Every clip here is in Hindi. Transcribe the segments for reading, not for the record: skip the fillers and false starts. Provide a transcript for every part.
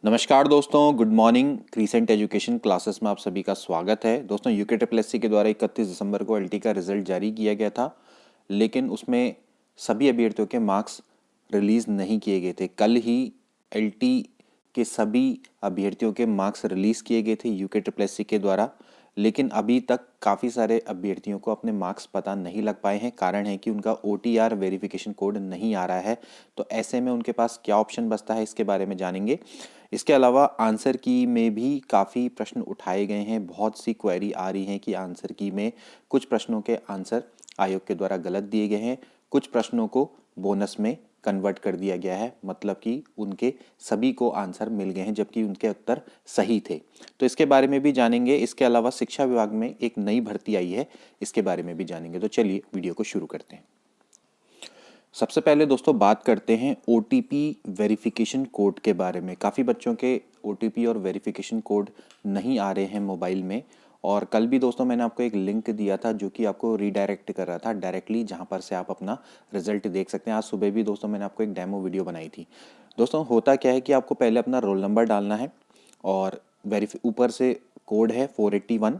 नमस्कार दोस्तों, good morning. Crescent education classes में आप सभी का स्वागत है। दोस्तों, यूके ट्रिपल एससी के द्वारा 31 दिसंबर को एलटी का रिजल्ट जारी किया गया था, लेकिन उसमें सभी अभ्यर्थियों के मार्क्स रिलीज़ नहीं किए गए थे। कल ही एलटी के सभी अभ्यर्थियों के मार्क्स रिलीज़ किए गए थे यूके ट्रिपल एससी के द्वारा, लेकिन अभी तक काफ़ी सारे अभ्यर्थियों को अपने मार्क्स पता नहीं लग पाए हैं। कारण है कि उनका ओटीआर वेरिफिकेशन कोड नहीं आ रहा है। तो ऐसे में उनके पास क्या ऑप्शन बचता है, इसके बारे में जानेंगे। इसके अलावा आंसर की में भी काफ़ी प्रश्न उठाए गए हैं। बहुत सी क्वेरी आ रही हैं कि आंसर की में कुछ प्रश्नों के आंसर आयोग के द्वारा गलत दिए गए हैं, कुछ प्रश्नों को बोनस में कन्वर्ट कर दिया गया है, मतलब कि उनके सभी को आंसर मिल गए हैं जबकि उनके उत्तर सही थे। तो इसके बारे में भी जानेंगे। इसके अलावा शिक्षा विभाग में एक नई भर्ती आई है, इसके बारे में भी जानेंगे। तो चलिए वीडियो को शुरू करते हैं। सबसे पहले दोस्तों बात करते हैं ओटीपी वेरिफिकेशन कोड के बारे में। काफ़ी बच्चों के ओटीपी और वेरिफिकेशन कोड नहीं आ रहे हैं मोबाइल में। और कल भी दोस्तों मैंने आपको एक लिंक दिया था जो कि आपको रीडायरेक्ट कर रहा था डायरेक्टली, जहां पर से आप अपना रिजल्ट देख सकते हैं। आज सुबह भी दोस्तों मैंने आपको एक डेमो वीडियो बनाई थी। दोस्तों होता क्या है कि आपको पहले अपना रोल नंबर डालना है और ऊपर से कोड है 481,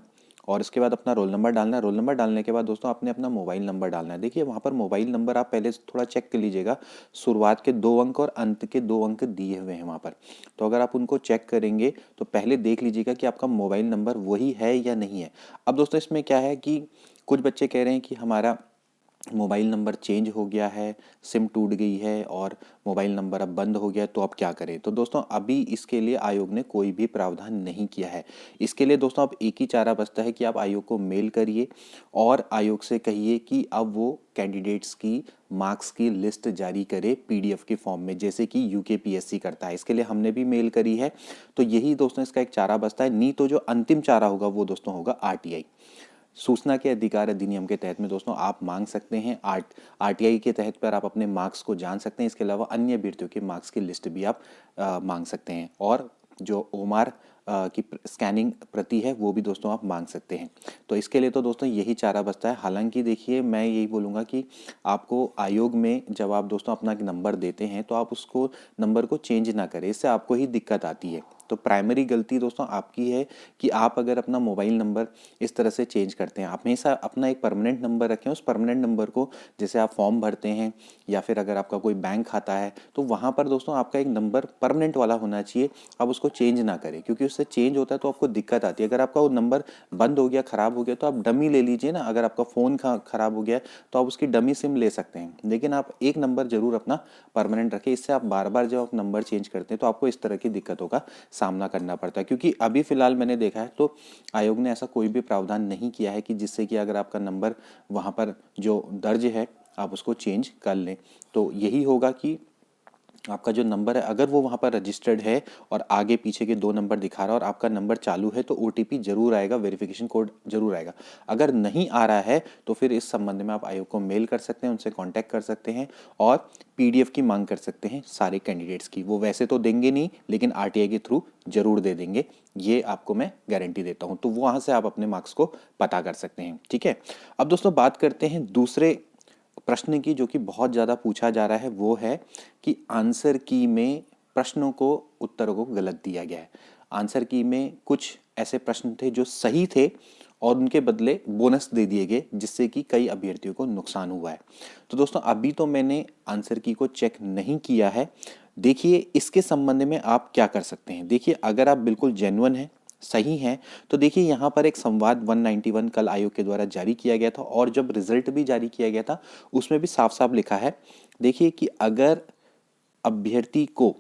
और इसके बाद अपना रोल नंबर डालना है। रोल नंबर डालने के बाद दोस्तों आपने अपना मोबाइल नंबर डालना है। देखिए वहाँ पर मोबाइल नंबर आप पहले थोड़ा चेक कर लीजिएगा, शुरुआत के 2 अंक और अंत के 2 अंक दिए हुए हैं वहाँ पर। तो अगर आप उनको चेक करेंगे तो पहले देख लीजिएगा कि आपका मोबाइल नंबर वही है या नहीं है। अब दोस्तों इसमें क्या है कि कुछ बच्चे कह रहे हैं कि हमारा मोबाइल नंबर चेंज हो गया है, सिम टूट गई है और मोबाइल नंबर अब बंद हो गया है, तो अब क्या करें। तो दोस्तों अभी इसके लिए आयोग ने कोई भी प्रावधान नहीं किया है। इसके लिए दोस्तों अब एक ही चारा बचता है कि आप आयोग को मेल करिए और आयोग से कहिए कि अब वो कैंडिडेट्स की मार्क्स की लिस्ट जारी करे पीडीएफ के फॉर्म में, जैसे कि यूकेपीएससी करता है। इसके लिए हमने भी मेल करी है। तो यही दोस्तों इसका एक चारा बचता है। नहीं तो जो अंतिम चारा होगा वो दोस्तों होगा आरटीआई, सूचना के अधिकार अधिनियम के तहत में दोस्तों आप मांग सकते हैं। आरटीआई के तहत पर आप अपने मार्क्स को जान सकते हैं। इसके अलावा अन्य अभ्यर्थियों के मार्क्स की लिस्ट भी आप मांग सकते हैं, और जो ओमार की स्कैनिंग प्रति है वो भी दोस्तों आप मांग सकते हैं। तो इसके लिए तो दोस्तों यही चारा बचता है। हालांकि देखिए मैं यही बोलूँगा कि आपको आयोग में जब आप दोस्तों अपना नंबर देते हैं तो आप उसको नंबर को चेंज ना करें, इससे आपको ही दिक्कत आती है। तो प्राइमरी गलती दोस्तों आपकी है कि आप अगर अपना मोबाइल नंबर इस तरह से चेंज करते हैं, आप हमेशा अपना एक परमानेंट नंबर रखें। उस परमानेंट नंबर को जैसे आप फॉर्म भरते हैं या फिर अगर आपका कोई बैंक खाता है तो वहाँ पर दोस्तों आपका एक नंबर परमानेंट वाला होना चाहिए। आप उसको चेंज ना करें, क्योंकि उससे चेंज होता है तो आपको दिक्कत आती है। अगर आपका वो नंबर बंद हो गया, ख़राब हो गया, तो आप डमी ले लीजिए ना। अगर आपका फ़ोन ख़राब हो गया तो आप उसकी डमी सिम ले सकते हैं, लेकिन आप एक नंबर जरूर अपना परमानेंट रखें। इससे आप बार बार जब आप नंबर चेंज करते हैं तो आपको इस तरह की दिक्कतों का सामना करना पड़ता है। क्योंकि अभी फिलहाल मैंने देखा है तो आयोग ने ऐसा कोई भी प्रावधान नहीं किया है कि जिससे कि अगर आपका नंबर वहाँ पर जो दर्ज है आप उसको चेंज कर लें। तो यही होगा कि आपका जो नंबर है अगर वो वहाँ पर रजिस्टर्ड है और आगे पीछे के 2 नंबर दिखा रहा है और आपका नंबर चालू है तो ओटीपी जरूर आएगा, वेरिफिकेशन कोड जरूर आएगा। अगर नहीं आ रहा है तो फिर इस संबंध में आप आयोग को मेल कर सकते हैं, उनसे कांटेक्ट कर सकते हैं और पीडीएफ की मांग कर सकते हैं सारे कैंडिडेट्स की। वो वैसे तो देंगे नहीं, लेकिन आरटीआई के थ्रू जरूर दे देंगे, ये आपको मैं गारंटी देता हूँ। तो वहाँ से आप अपने मार्क्स को पता कर सकते हैं। ठीक है, अब दोस्तों बात करते हैं दूसरे प्रश्न की, जो कि बहुत ज़्यादा पूछा जा रहा है। वो है कि आंसर की में प्रश्नों को, उत्तरों को गलत दिया गया है। आंसर की में कुछ ऐसे प्रश्न थे जो सही थे और उनके बदले बोनस दे दिए गए, जिससे कि कई अभ्यर्थियों को नुकसान हुआ है। तो दोस्तों अभी तो मैंने आंसर की को चेक नहीं किया है। देखिए इसके संबंध में आप क्या कर सकते हैं। देखिए अगर आप बिल्कुल जेन्युइन हैं, सही हैं, तो देखिए यहाँ पर एक संवाद 191 कल आयोग के द्वारा जारी किया गया था, और जब रिजल्ट भी जारी किया गया था उसमें भी साफ साफ लिखा है। देखिए कि अगर अभ्यर्थी को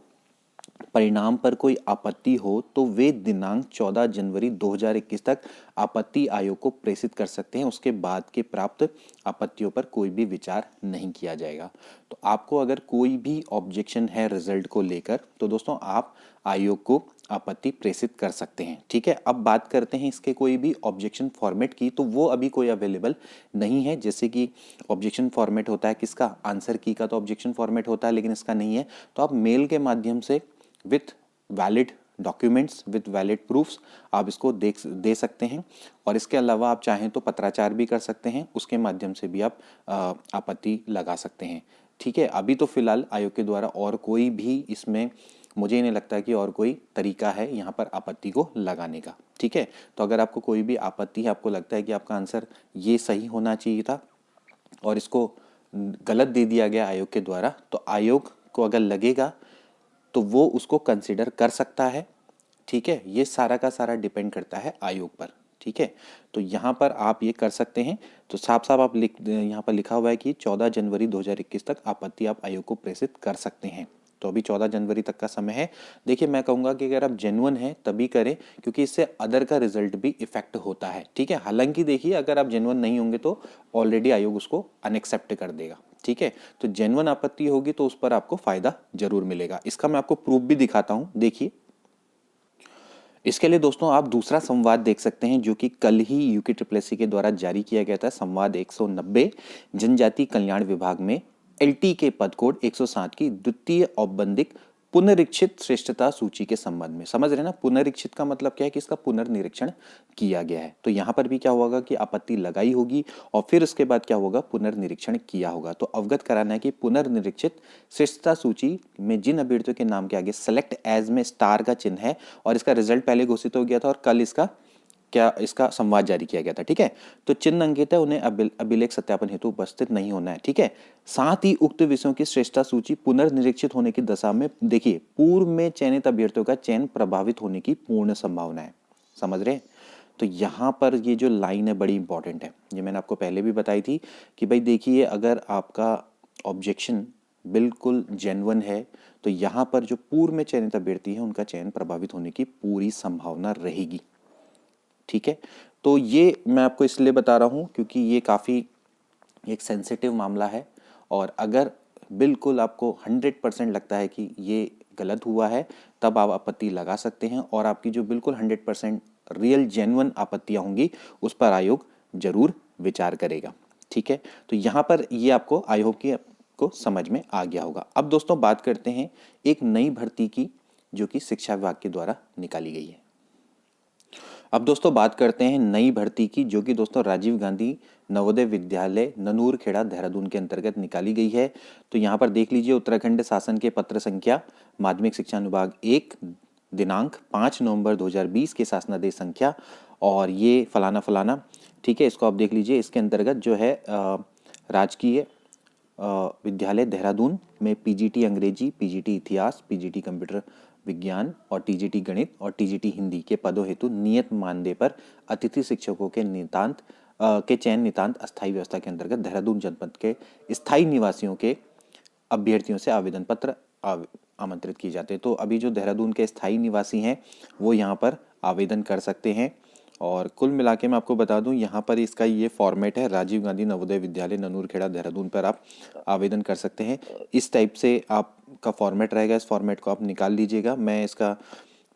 परिणाम पर कोई आपत्ति हो तो वे दिनांक 14 जनवरी 2021 तक आपत्ति आयोग को प्रेषित कर सकते हैं। उसके बाद के प्राप्त आपत्तियों पर कोई भी विचार नहीं किया जाएगा। तो आपको अगर कोई भी ऑब्जेक्शन है रिजल्ट को लेकर तो दोस्तों आप आयोग को आपत्ति प्रेषित कर सकते हैं। ठीक है, अब बात करते हैं इसके कोई भी ऑब्जेक्शन फॉर्मेट की। तो वो अभी कोई अवेलेबल नहीं है। जैसे कि ऑब्जेक्शन फॉर्मेट होता है किसका, आंसर की का तो ऑब्जेक्शन फॉर्मेट होता है, लेकिन इसका नहीं है। तो आप मेल के माध्यम से with valid documents, with valid proofs आप इसको दे सकते हैं। और इसके अलावा आप चाहें तो पत्राचार भी कर सकते हैं, उसके माध्यम से भी आप आपत्ति लगा सकते हैं। ठीक है, अभी तो फिलहाल आयोग के द्वारा और कोई भी इसमें मुझे नहीं लगता कि और कोई तरीका है यहाँ पर आपत्ति को लगाने का। ठीक है, तो अगर आपको कोई भी आपत्ति है, आपको लगता है कि आपका आंसर ये सही होना चाहिए था और इसको गलत दे दिया गया आयोग के द्वारा, तो आयोग को अगर लगेगा तो वो उसको कंसिडर कर सकता है। ठीक है, ये सारा का सारा डिपेंड करता है आयोग पर। ठीक है, तो यहाँ पर आप ये कर सकते हैं। तो साफ साफ आप यहाँ पर लिखा हुआ है कि 14 जनवरी 2021 तक आपत्ति आप आयोग को प्रेषित कर सकते हैं। तो अभी 14 जनवरी तक का समय है। देखिए, मैं कहूँगा कि अगर आप जेन्युइन हैं तभी करें, क्योंकि इससे अदर का रिजल्ट भी इफेक्ट होता है। ठीक है, हालांकि देखिए, अगर आप जेन्युइन नहीं होंगे तो ऑलरेडी आयोग उसको अनएक्सेप्ट कर देगा। ठीक है, तो जेन्युइन आपत्ति होगी तो उस पर आपको फायदा जरूर मिलेगा। इसका मैं आपको प्रूफ भी दिखाता हूँ। देखिए, इसके लिए दोस्तों आप दूसरा संवाद देख सकते हैं जो कि कल ही यूके के द्वारा जारी किया गया था। संवाद 190 जनजाति कल्याण विभाग में एलटी के पद कोड 107 की द्वितीय औपबंधिक पुनरीक्षित श्रेष्ठता सूची के संबंध में। समझ रहे ना, पुनरीक्षित का मतलब क्या है कि इसका पुनर्निरीक्षण किया गया है। तो यहाँ पर भी क्या होगा कि आपत्ति लगाई होगी और फिर उसके बाद क्या होगा, पुनर्निरीक्षण किया होगा। तो अवगत कराना है कि पुनर्निरीक्षित श्रेष्ठता सूची में जिन अभ्यर्थियों के नाम के आगे सेलेक्ट एज में स्टार का चिन्ह है और इसका रिजल्ट पहले घोषित हो गया था और कल इसका संवाद जारी किया गया था। ठीक है, तो चिन्ह अंकित है, उन्हें अभिलेख सत्यापन हेतु उपस्थित नहीं होना है। ठीक है, साथ ही उक्त विषयों की श्रेष्ठता सूची पुनर्निरीक्षित होने की दशा में देखिए पूर्व में चयनित अभ्यर्थियों का चयन प्रभावित होने की पूर्ण संभावना है। समझ रहे हैं? तो यहाँ पर ये जो लाइन है बड़ी इंपॉर्टेंट है। ये मैंने आपको पहले भी बताई थी कि भाई देखिए, अगर आपका ऑब्जेक्शन बिल्कुल जेन्युइन है तो यहाँ पर जो पूर्व में चयनित अभ्यर्थी है उनका चयन प्रभावित होने की पूरी संभावना रहेगी। ठीक है, तो ये मैं आपको इसलिए बता रहा हूँ क्योंकि ये काफ़ी एक सेंसिटिव मामला है और अगर बिल्कुल आपको 100% लगता है कि ये गलत हुआ है तब आप आपत्ति लगा सकते हैं और आपकी जो बिल्कुल 100% रियल जेन्युइन आपत्तियाँ होंगी उस पर आयोग जरूर विचार करेगा। ठीक है, तो यहाँ पर ये आपको आई होप कि आपको समझ में आ गया होगा। अब दोस्तों बात करते हैं एक नई भर्ती की जो कि शिक्षा विभाग के द्वारा निकाली गई है। अब दोस्तों बात करते हैं नई भर्ती की जो कि दोस्तों राजीव गांधी नवोदय विद्यालय ननूरखेड़ा देहरादून के अंतर्गत निकाली गई है। तो यहाँ पर देख लीजिए, उत्तराखंड शासन के पत्र संख्या माध्यमिक शिक्षा अनुभाग 1 दिनांक 5 नवंबर 2020 के शासनादेश संख्या और ये फलाना फलाना। ठीक है, इसको आप देख लीजिए। इसके अंतर्गत जो है राजकीय विद्यालय देहरादून में पीजीटी अंग्रेजी, पीजीटी इतिहास, पीजीटी कंप्यूटर विज्ञान और टीजीटी गणित और टीजीटी हिंदी के पदों हेतु नियत मानदेय पर अतिथि शिक्षकों के चयन नितांत अस्थायी व्यवस्था के अंतर्गत देहरादून जनपद के स्थायी निवासियों के अभ्यर्थियों से आवेदन पत्र आमंत्रित किए जाते हैं। तो अभी जो देहरादून के स्थायी निवासी हैं वो यहाँ पर आवेदन कर सकते हैं और कुल मिला के मैं आपको बता दूं यहाँ पर इसका ये फॉर्मेट है, राजीव गांधी नवोदय विद्यालय ननूरखेड़ा देहरादून पर आप आवेदन कर सकते हैं। इस टाइप से आपका फॉर्मेट रहेगा, इस फॉर्मेट को आप निकाल लीजिएगा। मैं इसका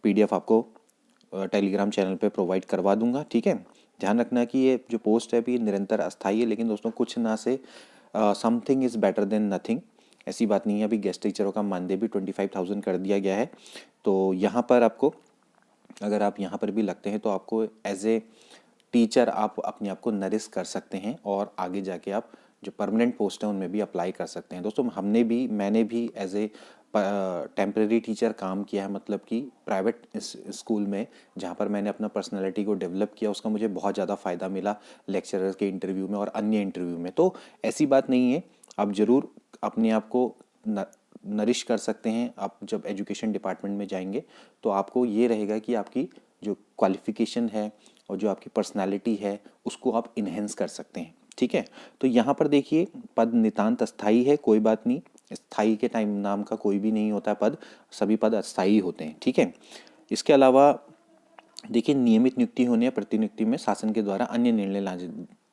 पीडीएफ आपको टेलीग्राम चैनल पे प्रोवाइड करवा दूंगा। ठीक है, ध्यान रखना कि ये जो पोस्ट है अभी निरंतर अस्थायी है, लेकिन दोस्तों कुछ ना से something is better than nothing, ऐसी बात नहीं है। अभी गेस्ट टीचरों का मानदेय भी 25,000 कर दिया गया है। तो यहाँ पर आपको अगर आप यहाँ पर भी लगते हैं तो आपको एज ए टेंचर आप अपने आप को नरिश कर सकते हैं और आगे जाके आप जो परमानेंट पोस्ट हैं उनमें भी अप्लाई कर सकते हैं। दोस्तों मैंने भी एज ए टेम्परेरी टीचर काम किया है, मतलब कि प्राइवेट स्कूल में, जहाँ पर मैंने अपना पर्सनालिटी को डेवलप किया। उसका मुझे बहुत ज़्यादा फ़ायदा मिला लेक्चरर के इंटरव्यू में और अन्य इंटरव्यू में। तो ऐसी बात नहीं है, आप ज़रूर अपने आप को नरिश कर सकते हैं। आप जब एजुकेशन डिपार्टमेंट में जाएंगे तो आपको ये रहेगा कि आपकी जो क्वालिफिकेशन है और जो आपकी पर्सनालिटी है उसको आप इन्हेंस कर सकते हैं। ठीक है, तो यहाँ पर देखिए पद नितांत अस्थाई है, कोई बात नहीं, स्थाई के टाइम नाम का कोई भी नहीं होता पद, सभी पद अस्थाई होते हैं। ठीक है, इसके अलावा देखिए नियमित नियुक्ति होने या प्रतिनियुक्ति में शासन के द्वारा अन्य निर्णय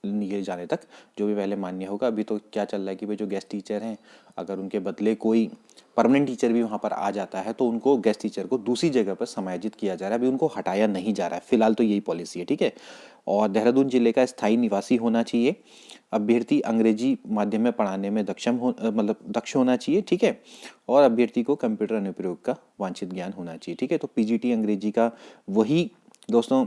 लिए जाने तक जो भी पहले मान्य होगा। अभी तो क्या चल रहा है कि भाई जो गेस्ट टीचर हैं अगर उनके बदले कोई परमानेंट टीचर भी वहाँ पर आ जाता है तो उनको गेस्ट टीचर को दूसरी जगह पर समायोजित किया जा रहा है, अभी उनको हटाया नहीं जा रहा है। फिलहाल तो यही पॉलिसी है। ठीक है, और देहरादून जिले का स्थायी निवासी होना चाहिए। अभ्यर्थी अंग्रेजी माध्यम में पढ़ाने में दक्ष होना चाहिए। ठीक है, और अभ्यर्थी को कंप्यूटर अनुप्रयोग का वांछित ज्ञान होना चाहिए। ठीक है, तो पीजीटी अंग्रेजी का वही दोस्तों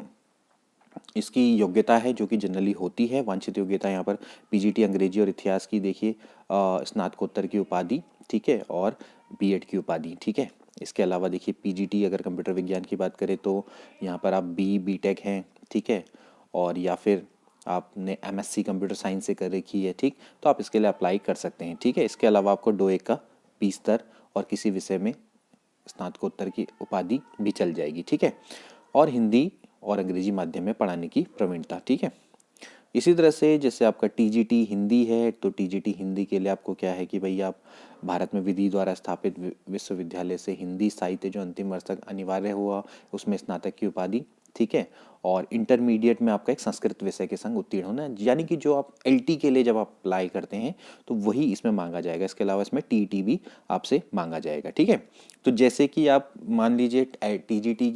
इसकी योग्यता है जो कि जनरली होती है। वांछित योग्यता यहाँ पर पीजीटी अंग्रेजी और इतिहास की देखिए स्नातकोत्तर की उपाधि, ठीक है, और बीएड की उपाधि। ठीक है, इसके अलावा देखिए पीजीटी, अगर कंप्यूटर विज्ञान की बात करें तो यहाँ पर आप बीटेक हैं, ठीक है, और या फिर आपने एमएससी कंप्यूटर साइंस से कर रखी है, ठीक, तो आप इसके लिए अप्लाई कर सकते हैं, ठीक है। इसके अलावा आपको डोएक का पी-स्तर और किसी विषय में स्नातकोत्तर की उपाधि भी चल जाएगी, ठीक है, और हिंदी और अंग्रेजी माध्यम में पढ़ाने की प्रवीणता, ठीक है। इसी तरह से जैसे आपका टीजीटी हिंदी है, तो टीजीटी हिंदी के लिए आपको क्या है कि भाई आप भारत में विधि द्वारा स्थापित विश्वविद्यालय से हिंदी साहित्य जो अंतिम वर्ष तक अनिवार्य हुआ, उसमें स्नातक की उपाधि, ठीक है, और इंटरमीडिएट में आपका एक संस्कृत विषय के संग उत्तीर्ण होना, यानी कि जो आप एलटी के लिए जब आप अप्लाई करते हैं तो वही इसमें मांगा जाएगा। इसके अलावा इसमें टीईटी भी आपसे मांगा जाएगा, ठीक है। तो जैसे कि आप मान लीजिए टीजीटी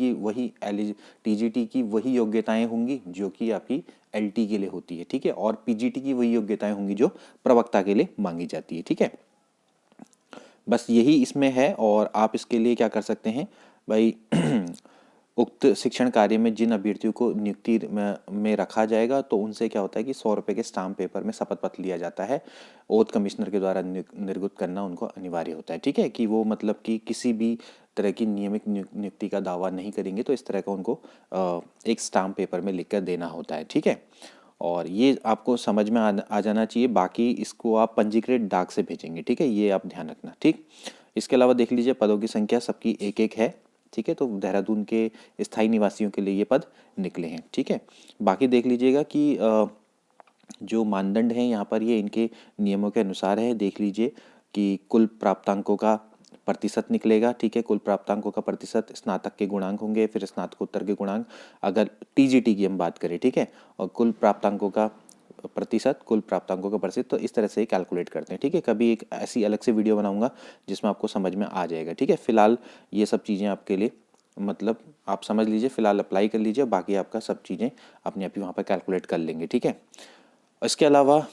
की वही योग्यताएं होंगी जो कि आपकी एलटी के लिए होती है, ठीक है, और पीजीटी की वही योग्यताएं होंगी जो प्रवक्ता के लिए मांगी जाती है, ठीक है। बस यही इसमें है। और आप इसके लिए क्या कर सकते हैं भाई उक्त शिक्षण कार्य में जिन अभ्यर्थियों को नियुक्ति में रखा जाएगा तो उनसे क्या होता है कि 100 रुपये के स्टाम्प पेपर में शपथ पत्र लिया जाता है, ओथ कमिश्नर के द्वारा निर्गत करना उनको अनिवार्य होता है, ठीक है, कि वो मतलब कि किसी भी तरह की नियमित नियुक्ति का दावा नहीं करेंगे, तो इस तरह का उनको एक स्टाम्प पेपर में लिख कर देना होता है, ठीक है। और ये आपको समझ में आ जाना चाहिए। बाकी इसको आप पंजीकृत डाक से भेजेंगे, ठीक है, ये आप ध्यान रखना, ठीक। इसके अलावा देख लीजिए पदों की संख्या सबकी एक एक है, ठीक है, तो देहरादून के स्थायी निवासियों के लिए ये पद निकले हैं, ठीक है। बाकी देख लीजिएगा कि जो मानदंड हैं यहाँ पर ये इनके नियमों के अनुसार है। देख लीजिए कि कुल प्राप्तांकों का प्रतिशत निकलेगा, ठीक है, कुल प्राप्तांकों का प्रतिशत, स्नातक के गुणांक होंगे, फिर स्नातकोत्तर के गुणांक, अगर टीजीटी की हम बात करें, ठीक है, और कुल प्राप्तांकों का प्रतिशत, कुल प्राप्तांकों का प्रतिशत, तो इस तरह से कैलकुलेट करते हैं, ठीक है। कभी एक ऐसी अलग से वीडियो बनाऊंगा जिसमें आपको समझ में आ जाएगा, ठीक है। फिलहाल ये सब चीज़ें आपके लिए मतलब आप समझ लीजिए, फिलहाल अप्लाई कर लीजिए, बाकी आपका सब चीज़ें अपने आप ही वहाँ पर कैलकुलेट कर लेंगे, ठीक है। इसके अलावा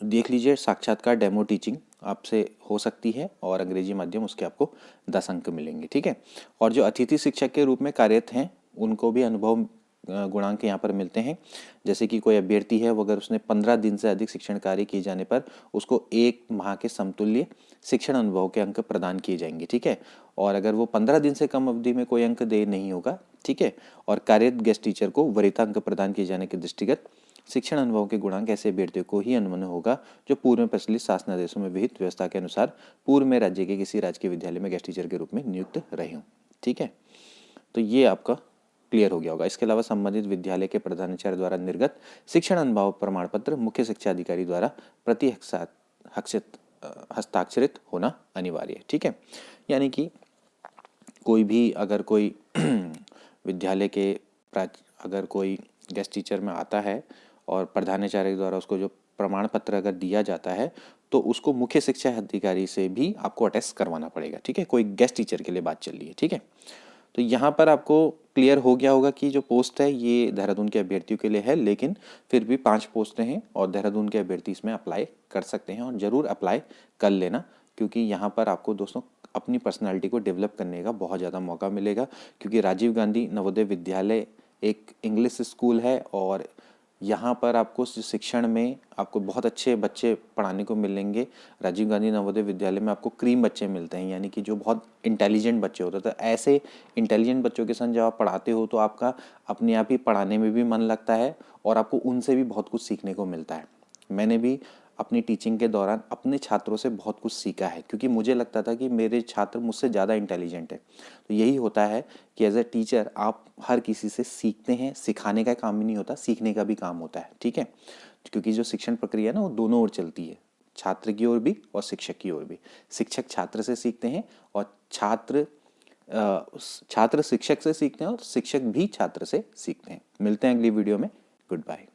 देख लीजिए साक्षात्कार डेमो टीचिंग आपसे हो सकती है और अंग्रेजी माध्यम उसके आपको 10 अंक मिलेंगे, ठीक है। और जो अतिथि शिक्षक के रूप में कार्यरत हैं उनको भी अनुभव गुणांक यहाँ पर मिलते हैं। जैसे कि कोई अभ्यर्थी है, वो अगर उसने 15 दिन से अधिक शिक्षण कार्य किए जाने पर उसको 1 माह के समतुल्य शिक्षण अनुभव के अंक प्रदान किए जाएंगे, ठीक है। और अगर वो 15 दिन से कम अवधि में कोई अंक दे नहीं होगा, ठीक है, और कार्यरत गेस्ट टीचर को वरीयता अंक प्रदान किए जाने के दृष्टिगत शिक्षण अनुभव के गुणांक ऐसे अभ्यर्थियों को ही अनुमन होगा जो पूर्व में प्रचलित शासनादेशों में विहित व्यवस्था के अनुसार पूर्व में राज्य के किसी राजकीय विद्यालय में गेस्ट टीचर के रूप में नियुक्त रहे हों, ठीक है। तो ये आपका क्लियर हो गया होगा। इसके अलावा संबंधित विद्यालय के प्रधानाचार्य द्वारा निर्गत शिक्षण अनुभव प्रमाण पत्र मुख्य शिक्षा अधिकारी द्वारा प्रति हस्ताक्षरित होना अनिवार्य है, ठीक है। यानी कि कोई भी अगर कोई विद्यालय के अगर कोई गेस्ट टीचर में आता है और प्रधानाचार्य द्वारा उसको जो प्रमाण पत्र अगर दिया जाता है तो उसको मुख्य शिक्षा अधिकारी से भी आपको अटेस्ट करवाना पड़ेगा, ठीक है। कोई गेस्ट टीचर के लिए बात चल रही है, ठीक है। तो यहाँ पर आपको क्लियर हो गया होगा कि जो पोस्ट है ये देहरादून के अभ्यर्थियों के लिए है, लेकिन फिर भी 5 पोस्टें हैं और देहरादून के अभ्यर्थी इसमें अप्लाई कर सकते हैं और ज़रूर अप्लाई कर लेना, क्योंकि यहाँ पर आपको दोस्तों अपनी पर्सनालिटी को डेवलप करने का बहुत ज़्यादा मौका मिलेगा। क्योंकि राजीव गांधी नवोदय विद्यालय एक इंग्लिश स्कूल है और यहाँ पर आपको शिक्षण में आपको बहुत अच्छे बच्चे पढ़ाने को मिलेंगे। राजीव गांधी नवोदय विद्यालय में आपको क्रीम बच्चे मिलते हैं, यानी कि जो बहुत इंटेलिजेंट बच्चे होते हैं। तो ऐसे इंटेलिजेंट बच्चों के संग जब आप पढ़ाते हो तो आपका अपने आप ही पढ़ाने में भी मन लगता है और आपको उनसे भी बहुत कुछ सीखने को मिलता है। मैंने भी अपनी टीचिंग के दौरान अपने छात्रों से बहुत कुछ सीखा है, क्योंकि मुझे लगता था कि मेरे छात्र मुझसे ज़्यादा इंटेलिजेंट है। तो यही होता है कि एज ए टीचर आप हर किसी से सीखते हैं, सिखाने का काम ही नहीं होता, सीखने का भी काम होता है, ठीक है। क्योंकि जो शिक्षण प्रक्रिया है ना वो दोनों ओर चलती है, छात्र की ओर भी और शिक्षक की ओर भी। शिक्षक छात्र से सीखते हैं और छात्र शिक्षक से सीखते हैं और शिक्षक भी छात्र से सीखते हैं। मिलते हैं अगली वीडियो में। Good bye.